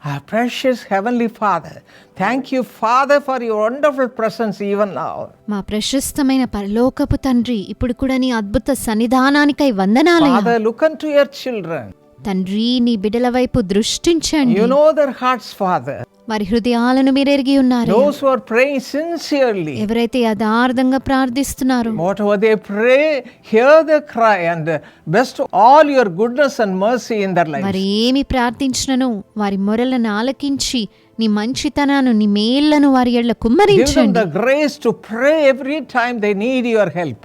Our precious Heavenly Father, thank you, Father, for your wonderful presence even now. మా ప్రశస్తమైన పరలోకపు తండ్రి, ఇప్పుడు కూడా నీ అద్భుత సన్నిధానానికై వందనాలయ్యా. Father, look unto your children. తండ్రి, నీ బిడ్డల వైపు దృష్టించండి. You know their hearts, Father. వారి హృదయాలను మీరెరిగి ఉన్నారు. Those who are praying sincerely, ఎవరైతే యథార్థంగా ప్రార్థిస్తున్నారో, whatever they pray, hear their cry and bestow all your goodness and mercy in their lives. వారు ఏమి ప్రార్థించినను వారి మొరలను ఆలకించి నీ మంచితనాను, నీ మేళ్లను వారి ఎడల Give them కుమ్మరించండి. the grace to pray every time they need your help.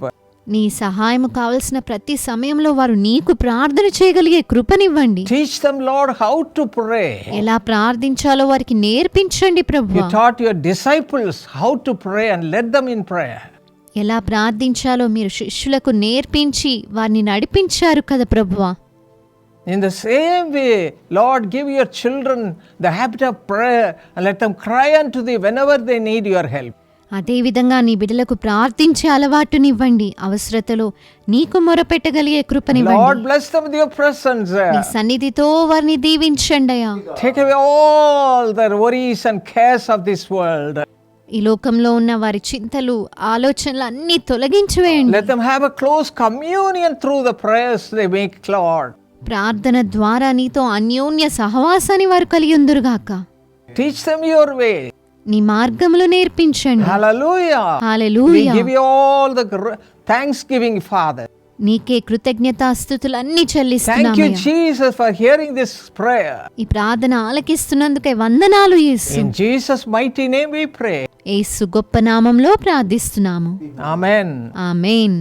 నీ సహాయము కావలసిన ప్రతి సమయంలో వారు నీకు ప్రార్థన చేయగలిగే కృపనివ్వండి. Teach them, Lord, how to pray. ఎలా ప్రార్థించాలో వారికి నేర్పించండి You ప్రభువా. taught your disciples how to pray and led them in prayer. ఎలా ప్రార్థించాలో మీరు శిష్యులకు నేర్పించి వారిని నడిపించారు కదా ప్రభువా. In the same way, Lord, give your children the habit of prayer and let them cry unto thee whenever they need your help. అదేవిధంగా నీ బిడ్డలకు ప్రార్థించే అలవాటునివ్వండి. అవసరతలో నీకు మొరపెట్టగలిగే Lord, కృపనివ్వండి. bless them with your presence. నీ సన్నిధితో వారిని దీవించండి అయ్యా. Take away all the worries and cares of this world. ఈ లోకంలో ఉన్న వారి చింతలు, ఆలోచనలు అన్ని తొలగించివేయండి. Let them have a close communion through the prayers they make, Lord. ప్రార్థన ద్వారా నీతో అన్యోన్య సహవాసాన్ని వారు కలిగి ఉందురుగాక. Teach them your way. నీ మార్గములు నేర్పించండి. Hallelujah. We hallelujah. give you all the thanksgiving, Father. నీకే కృతజ్ఞతాస్తుతులు అన్ని Thank you, చెల్లిస్తున్నామయ్యా. Jesus, for hearing this prayer. ఈ ప్రార్థన ఆలకిస్తున్నందుకే వందనాలు యేసు. In Jesus' mighty name we pray. యేసు గొప్ప నామంలో ప్రార్థిస్తున్నాము. Amen. ఆమేన్.